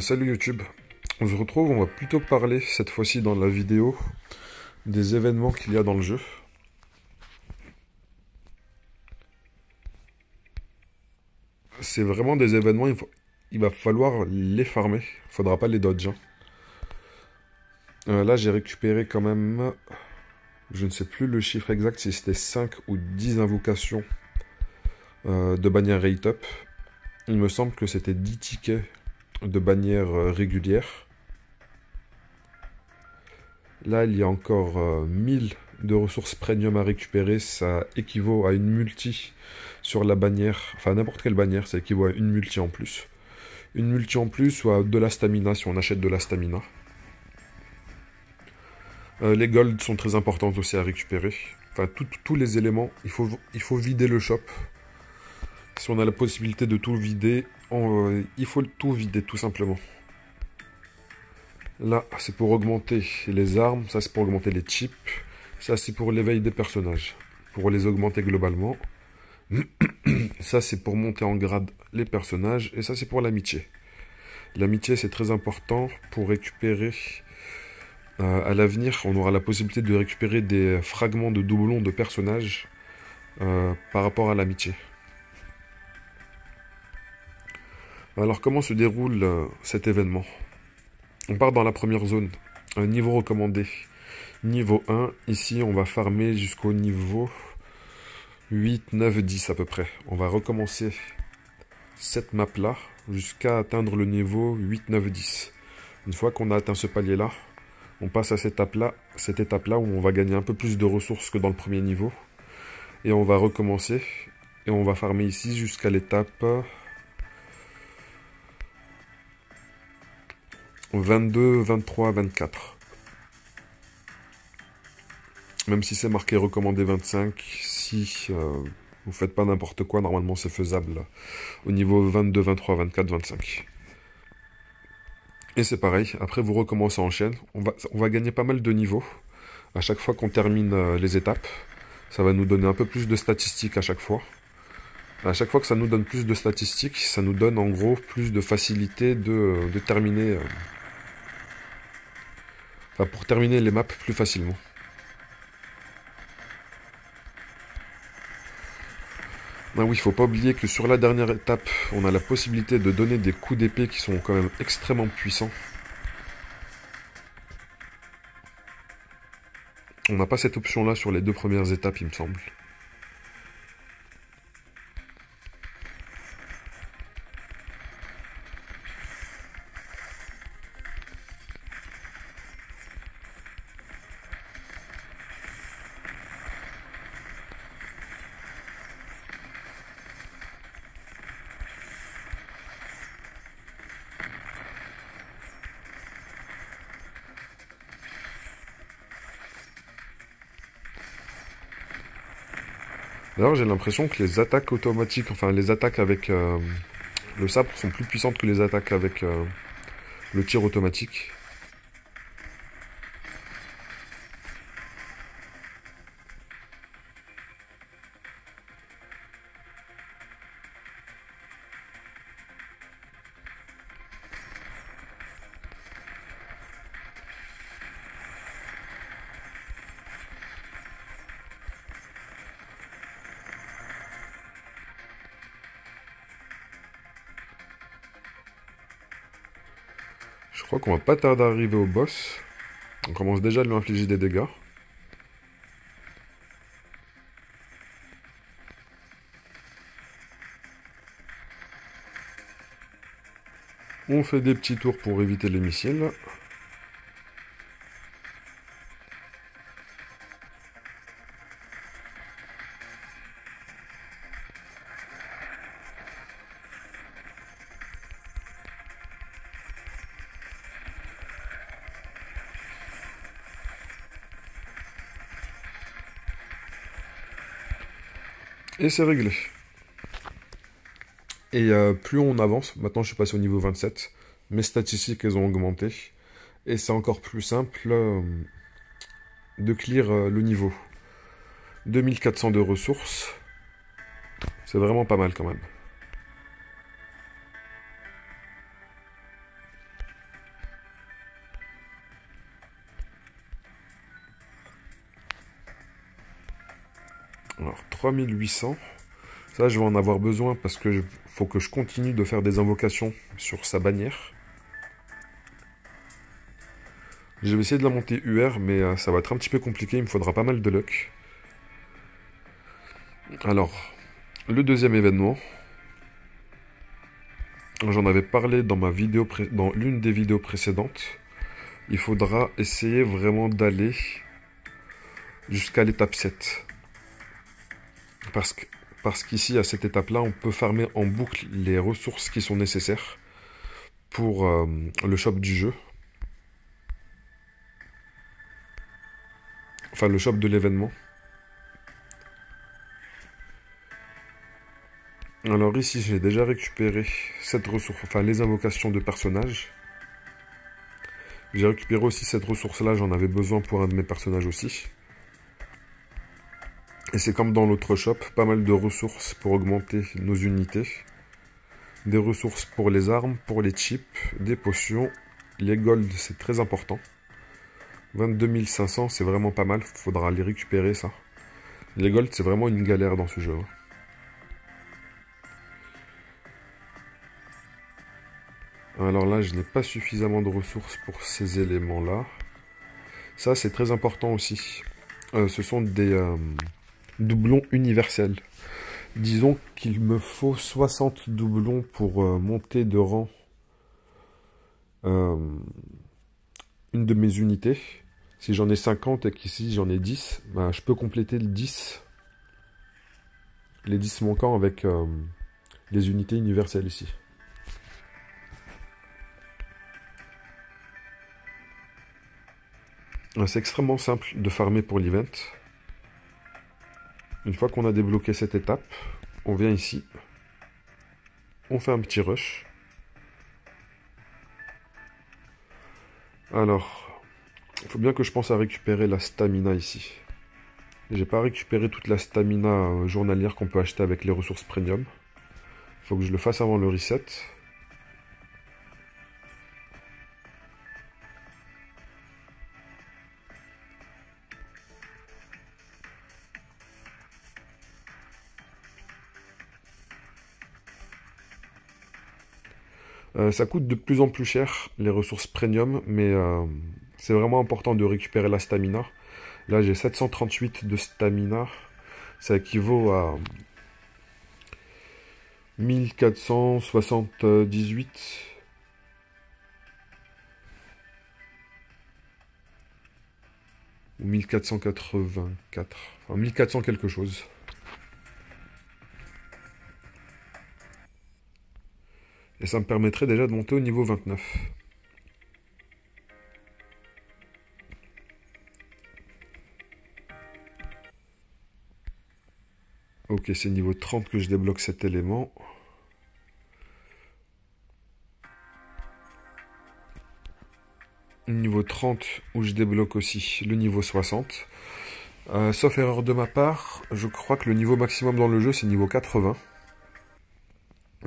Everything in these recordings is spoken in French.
Salut YouTube, on se retrouve, on va plutôt parler cette fois-ci dans la vidéo des événements qu'il y a dans le jeu. C'est vraiment des événements, il va falloir les farmer, il faudra pas les dodge, hein. Là j'ai récupéré quand même, je ne sais plus le chiffre exact, si c'était 5 ou 10 invocations de bannière rate up. Il me semble que c'était 10 tickets de bannière régulière. Là, il y a encore 1000 de ressources premium à récupérer. Ça équivaut à une multi sur la bannière. Enfin, n'importe quelle bannière, ça équivaut à une multi en plus. Une multi en plus ou à de la stamina si on achète de la stamina. Les golds sont très importantes aussi à récupérer. Enfin, tous les éléments, il faut vider le shop. Si on a la possibilité de tout vider, il faut tout vider tout simplement. Là, c'est pour augmenter les armes, ça c'est pour augmenter les chips, ça c'est pour l'éveil des personnages, pour les augmenter globalement. Ça c'est pour monter en grade les personnages, et ça c'est pour l'amitié. L'amitié c'est très important pour récupérer, à l'avenir, on aura la possibilité de récupérer des fragments de doublons de personnages par rapport à l'amitié. Alors comment se déroule cet événement ? On part dans la première zone, un niveau recommandé. Niveau 1, ici on va farmer jusqu'au niveau 8, 9, 10 à peu près. On va recommencer cette map là jusqu'à atteindre le niveau 8, 9, 10. Une fois qu'on a atteint ce palier là, on passe à cette étape là où on va gagner un peu plus de ressources que dans le premier niveau. Et on va recommencer et on va farmer ici jusqu'à l'étape 22, 23, 24. Même si c'est marqué recommandé 25, si vous faites pas n'importe quoi, normalement c'est faisable au niveau 22, 23, 24, 25. Et c'est pareil, après vous recommencez en chaîne, on va gagner pas mal de niveaux à chaque fois qu'on termine les étapes. Ça va nous donner un peu plus de statistiques à chaque fois. À chaque fois que ça nous donne plus de statistiques, ça nous donne en gros plus de facilité de terminer... Enfin, pour terminer les maps plus facilement. Ah oui, il faut pas oublier que sur la dernière étape, on a la possibilité de donner des coups d'épée qui sont quand même extrêmement puissants. On n'a pas cette option-là sur les deux premières étapes, il me semble. D'ailleurs, j'ai l'impression que les attaques automatiques, enfin les attaques avec le sabre sont plus puissantes que les attaques avec le tir automatique. Je crois qu'on va pas tarder à arriver au boss. On commence déjà à lui infliger des dégâts. On fait des petits tours pour éviter les missiles. Et c'est réglé. Et plus on avance, maintenant je suis passé au niveau 27, mes statistiques elles ont augmenté, et c'est encore plus simple de clear le niveau. 2400 de ressources, c'est vraiment pas mal quand même. Alors, 3800. Ça, je vais en avoir besoin parce que faut que je continue de faire des invocations sur sa bannière. Je vais essayer de la monter UR, mais ça va être un petit peu compliqué. Il me faudra pas mal de luck. Alors, le deuxième événement. J'en avais parlé dans dans l'une des vidéos précédentes. Il faudra essayer vraiment d'aller jusqu'à l'étape 7. Parce qu'ici, à cette étape-là, on peut farmer en boucle les ressources qui sont nécessaires pour le shop du jeu. Enfin, le shop de l'événement. Alors ici, j'ai déjà récupéré cette ressource, enfin les invocations de personnages. J'ai récupéré aussi cette ressource-là, j'en avais besoin pour un de mes personnages aussi. Et c'est comme dans l'autre shop, pas mal de ressources pour augmenter nos unités. Des ressources pour les armes, pour les chips, des potions. Les golds, c'est très important. 22 500, c'est vraiment pas mal, faudra les récupérer ça. Les golds, c'est vraiment une galère dans ce jeu. Alors là, je n'ai pas suffisamment de ressources pour ces éléments-là. Ça, c'est très important aussi. Ce sont des doublons universels. Disons qu'il me faut 60 doublons pour monter de rang une de mes unités. Si j'en ai 50 et qu'ici j'en ai 10, bah, je peux compléter les 10 manquants avec les unités universelles ici. C'est extrêmement simple de farmer pour l'event. Une fois qu'on a débloqué cette étape, on vient ici, on fait un petit rush. Alors, il faut bien que je pense à récupérer la stamina ici. J'ai pas récupéré toute la stamina journalière qu'on peut acheter avec les ressources premium. Il faut que je le fasse avant le reset. Ça coûte de plus en plus cher, les ressources premium, mais c'est vraiment important de récupérer la stamina. Là, j'ai 738 de stamina. Ça équivaut à 1478. Ou 1484. Enfin, 1400 quelque chose. Et ça me permettrait déjà de monter au niveau 29. Ok, c'est niveau 30 que je débloque cet élément. Niveau 30 où je débloque aussi le niveau 60. Sauf erreur de ma part, je crois que le niveau maximum dans le jeu c'est niveau 80.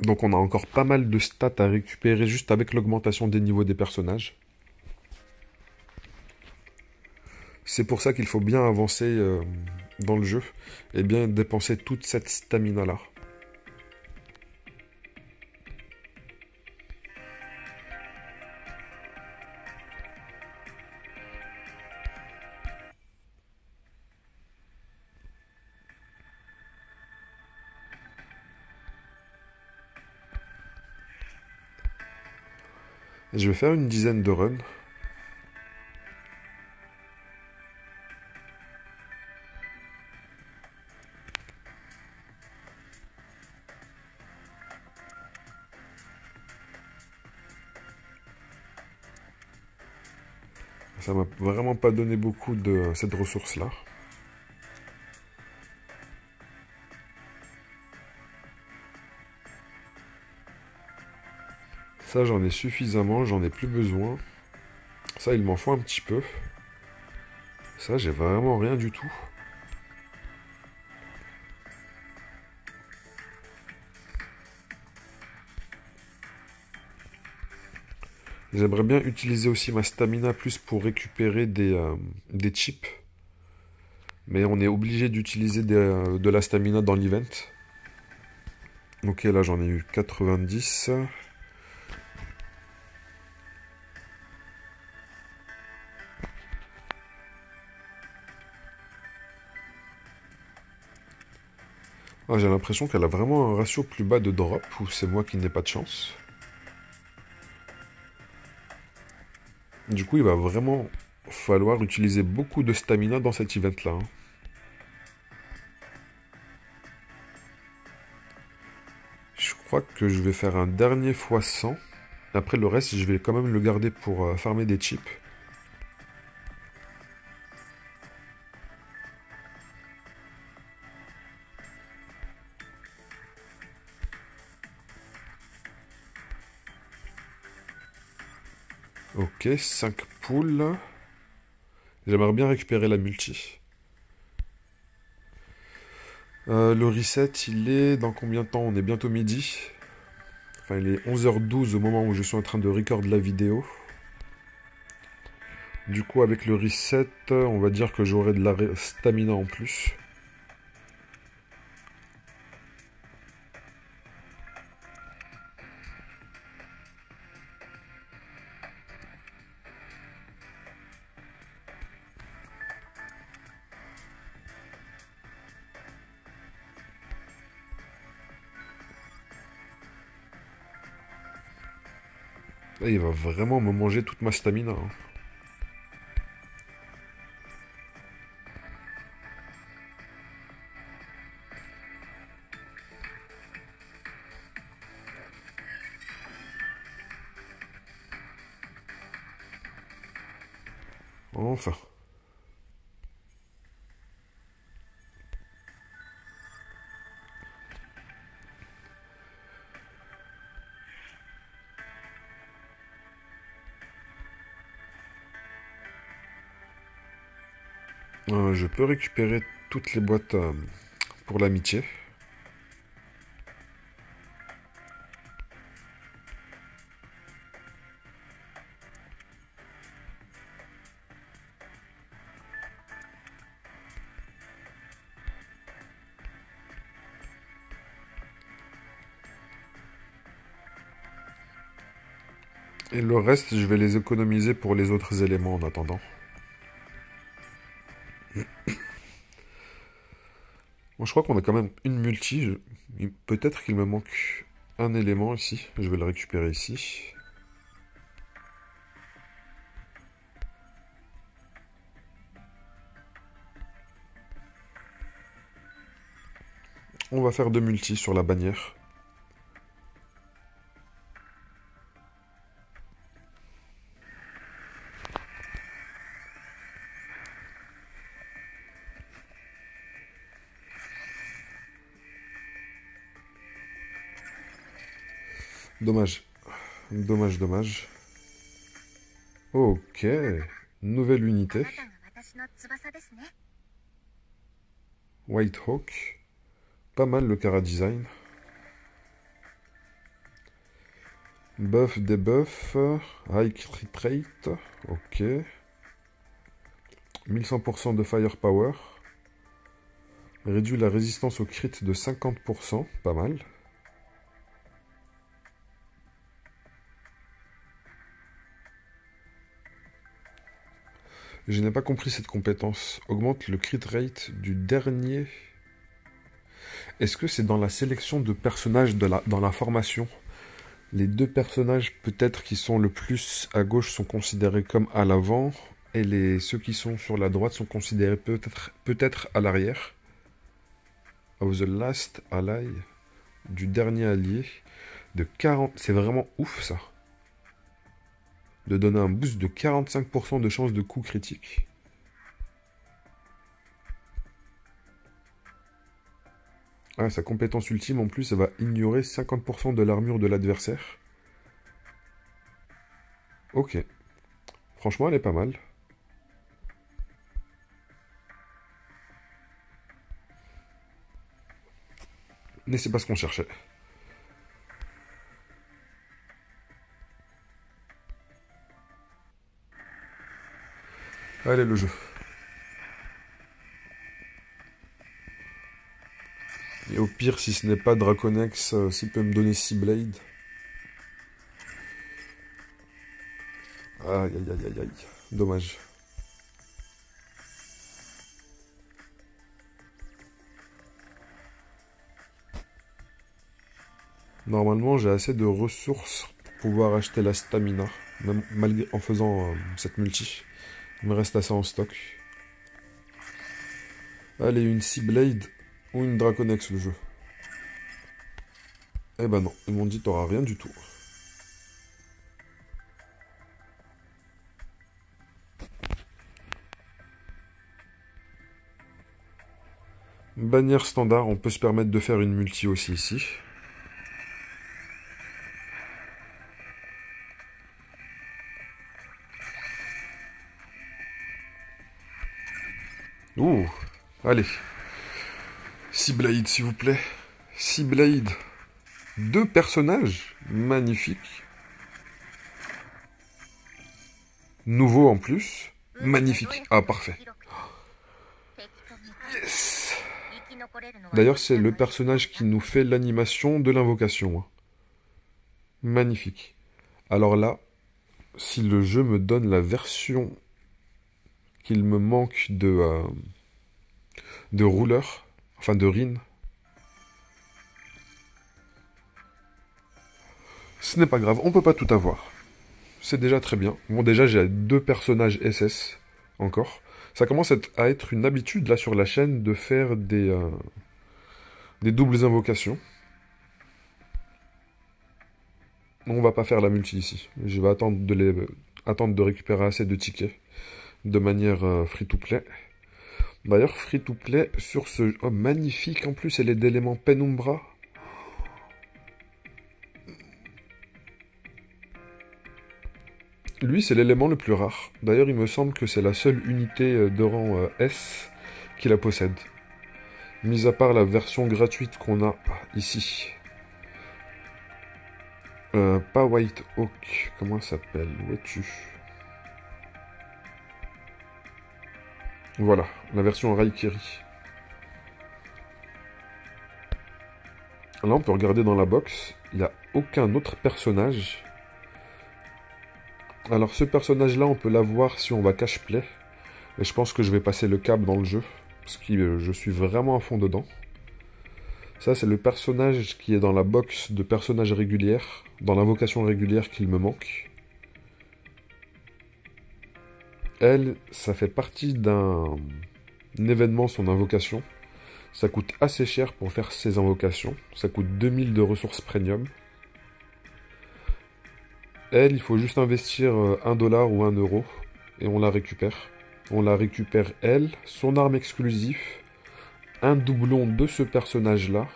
Donc on a encore pas mal de stats à récupérer juste avec l'augmentation des niveaux des personnages. C'est pour ça qu'il faut bien avancer dans le jeu et bien dépenser toute cette stamina là. Je vais faire une dizaine de runs. Ça m'a vraiment pas donné beaucoup de cette ressource-là. Ça, j'en ai suffisamment, j'en ai plus besoin. Ça, il m'en faut un petit peu. Ça, j'ai vraiment rien du tout. J'aimerais bien utiliser aussi ma stamina plus pour récupérer des chips. Mais on est obligé d'utiliser de la stamina dans l'event. Ok, là j'en ai eu 90. Ah, j'ai l'impression qu'elle a vraiment un ratio plus bas de drop, ou c'est moi qui n'ai pas de chance. Du coup, il va vraiment falloir utiliser beaucoup de stamina dans cet event-là, hein. Je crois que je vais faire un dernier x100. Après le reste, je vais quand même le garder pour farmer des chips. Ok, 5 poules. J'aimerais bien récupérer la multi. Le reset, il est dans combien de temps? On est bientôt midi. Enfin, il est 11h12 au moment où je suis en train de record la vidéo. Du coup, avec le reset, on va dire que j'aurai de la stamina en plus. Là, il va vraiment me manger toute ma stamina, hein. Enfin. Je peux récupérer toutes les boîtes pour l'amitié. Et le reste, je vais les économiser pour les autres éléments en attendant. Bon, je crois qu'on a quand même une multi. Peut-être qu'il me manque un élément ici. Je vais le récupérer ici. On va faire deux multis sur la bannière. Dommage. Dommage, dommage. Ok. Nouvelle unité. White Hawk. Pas mal le Cara Design. Buff, debuff. High crit rate. Ok. 1100% de firepower. Réduit la résistance au crit de 50%. Pas mal. Je n'ai pas compris cette compétence. Augmente le crit rate du dernier. Est-ce que c'est dans la sélection de personnages dans la formation? Les deux personnages peut-être qui sont le plus à gauche sont considérés comme à l'avant. Et ceux qui sont sur la droite sont considérés peut-être à l'arrière. Of the last ally. Du dernier allié. De 40. C'est vraiment ouf ça. De donner un boost de 45% de chance de coup critique. Ah, sa compétence ultime en plus, ça va ignorer 50% de l'armure de l'adversaire. Ok. Franchement, elle est pas mal. Mais c'est pas ce qu'on cherchait. Allez, le jeu. au pire, si ce n'est pas Draconex, s'il peut me donner Seablade. Aïe, aïe, aïe, aïe, aïe. Dommage. Normalement, j'ai assez de ressources pour pouvoir acheter la stamina, même malgré en faisant cette multi. Il me reste assez en stock. Allez, une Seablade ou une Draconex le jeu. Eh ben non, ils m'ont dit t'auras rien du tout. Bannière standard, on peut se permettre de faire une multi aussi ici. Ouh, allez. Seablade, s'il vous plaît. Seablade. 2 personnages. Magnifique. Nouveau en plus. Magnifique. Ah, parfait. Yes. D'ailleurs, c'est le personnage qui nous fait l'animation de l'invocation. Magnifique. Alors là, si le jeu me donne la version qu'il me manque de rouleur, enfin de Rin, ce n'est pas grave, on peut pas tout avoir. C'est déjà très bien. Bon, déjà, j'ai 2 personnages SS, encore. Ça commence à être une habitude, là, sur la chaîne, de faire des doubles invocations. On va pas faire la multi ici. Je vais attendre de récupérer assez de tickets, de manière free-to-play. D'ailleurs, free-to-play, sur ce... Oh, magnifique, en plus, elle est d'élément Penumbra. Lui, c'est l'élément le plus rare. D'ailleurs, il me semble que c'est la seule unité de rang S qui la possède. Mis à part la version gratuite qu'on a ici. Pas White Hawk. Comment elle s'appelle? Où es-tu? Voilà, la version Raikiri. Là, on peut regarder dans la box. Il n'y a aucun autre personnage. Alors ce personnage-là, on peut l'avoir si on va cache-play. Et je pense que je vais passer le cap dans le jeu. Parce que je suis vraiment à fond dedans. Ça, c'est le personnage qui est dans la box de personnages régulières. Dans l'invocation régulière qu'il me manque. Elle, ça fait partie d'un événement, son invocation. Ça coûte assez cher pour faire ses invocations. Ça coûte 2000 de ressources premium. Elle, il faut juste investir 1 dollar ou 1 euro et on la récupère. On la récupère, elle, son arme exclusive, un doublon de ce personnage-là,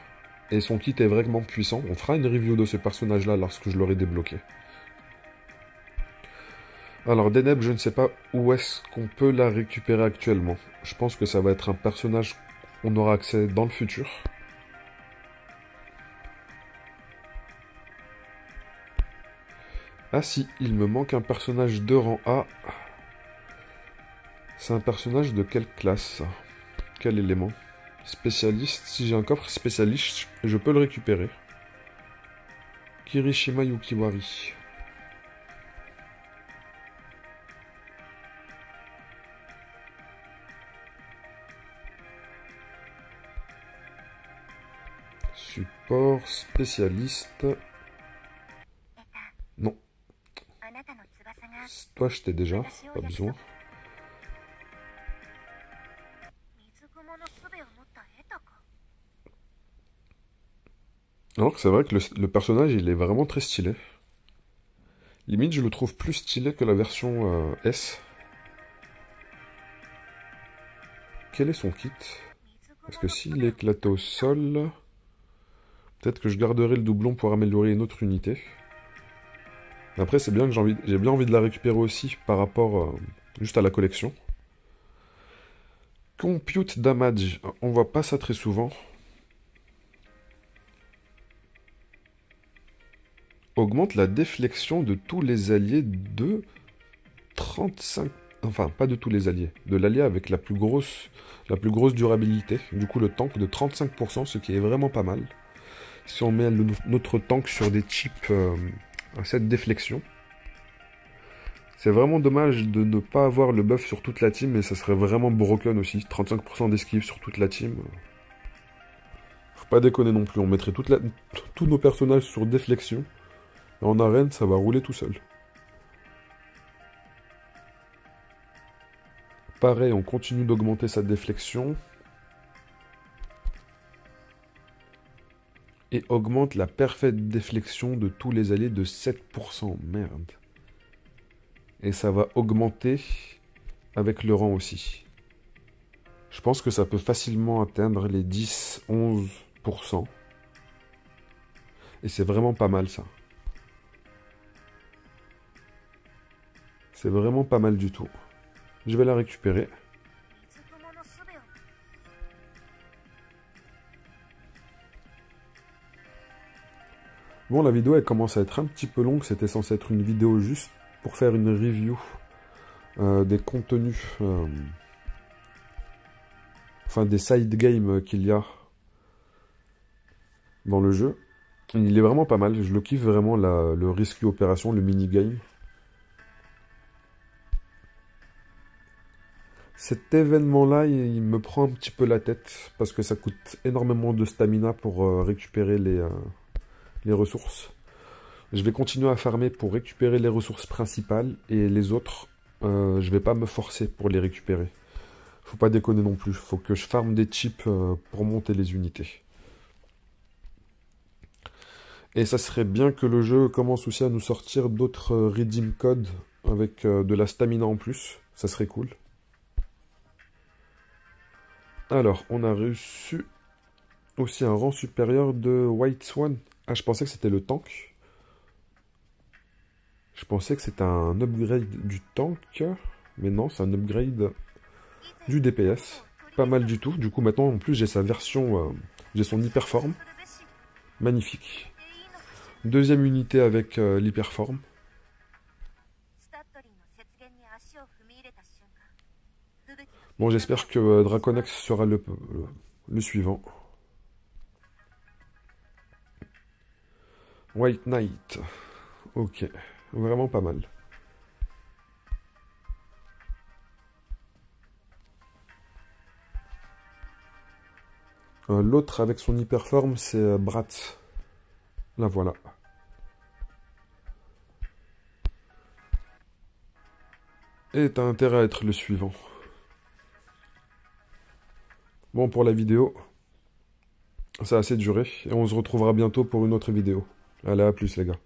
et son kit est vraiment puissant. On fera une review de ce personnage-là lorsque je l'aurai débloqué. Alors, Deneb, je ne sais pas où est-ce qu'on peut la récupérer actuellement. Je pense que ça va être un personnage qu'on aura accès dans le futur. Ah si, il me manque un personnage de rang A. C'est un personnage de quelle classe? Quel élément? Spécialiste. Si j'ai un coffre spécialiste, je peux le récupérer. Kirishima Yukiwari. Support, spécialiste. Non. Toi, je t'ai déjà, pas besoin. Alors que c'est vrai que le personnage, il est vraiment très stylé. Limite, je le trouve plus stylé que la version S. Quel est son kit? Parce que s'il est éclaté au sol... Peut-être que je garderai le doublon pour améliorer une autre unité. Après, c'est bien que j'ai bien envie de la récupérer aussi par rapport juste à la collection. Compute damage. On voit pas ça très souvent. Augmente la déflexion de tous les alliés de 35... Enfin, pas de tous les alliés. De l'allié avec la plus grosse durabilité. Du coup, le tank de 35%, ce qui est vraiment pas mal. Si on met notre tank sur des chips à cette déflexion. C'est vraiment dommage de ne pas avoir le buff sur toute la team, mais ça serait vraiment broken aussi. 35% d'esquive sur toute la team. Faut pas déconner non plus, on mettrait tous nos personnages sur déflexion. Et en arène, ça va rouler tout seul. Pareil, on continue d'augmenter sa déflexion. Et augmente la parfaite déflexion de tous les alliés de 7%. Merde. Et ça va augmenter avec le rang aussi. Je pense que ça peut facilement atteindre les 10-11%. Et c'est vraiment pas mal ça. C'est vraiment pas mal du tout. Je vais la récupérer. Bon, la vidéo elle commence à être un petit peu longue. C'était censé être une vidéo juste pour faire une review des contenus, enfin des side games qu'il y a dans le jeu. Il est vraiment pas mal. Je le kiffe vraiment, le Rescue Opération, le mini-game. Cet événement-là, il me prend un petit peu la tête parce que ça coûte énormément de stamina pour récupérer les ressources. Je vais continuer à farmer pour récupérer les ressources principales et les autres, je vais pas me forcer pour les récupérer. Faut pas déconner non plus, faut que je farme des chips pour monter les unités. Et ça serait bien que le jeu commence aussi à nous sortir d'autres redeem codes avec de la stamina en plus, ça serait cool. Alors, on a reçu aussi un rang supérieur de White Swan. Ah, je pensais que c'était le tank. Je pensais que c'était un upgrade du tank, mais non, c'est un upgrade du DPS. Pas mal du tout. Du coup, maintenant, en plus, j'ai sa version, j'ai son hyperforme. Magnifique. Deuxième unité avec l'hyperforme. Bon, j'espère que Draconex sera le suivant. White Knight. Ok, vraiment pas mal. L'autre avec son hyperforme, c'est Bratz. La voilà. Et t'as intérêt à être le suivant. Bon, pour la vidéo, ça a assez duré. Et on se retrouvera bientôt pour une autre vidéo. Allez, à plus les gars.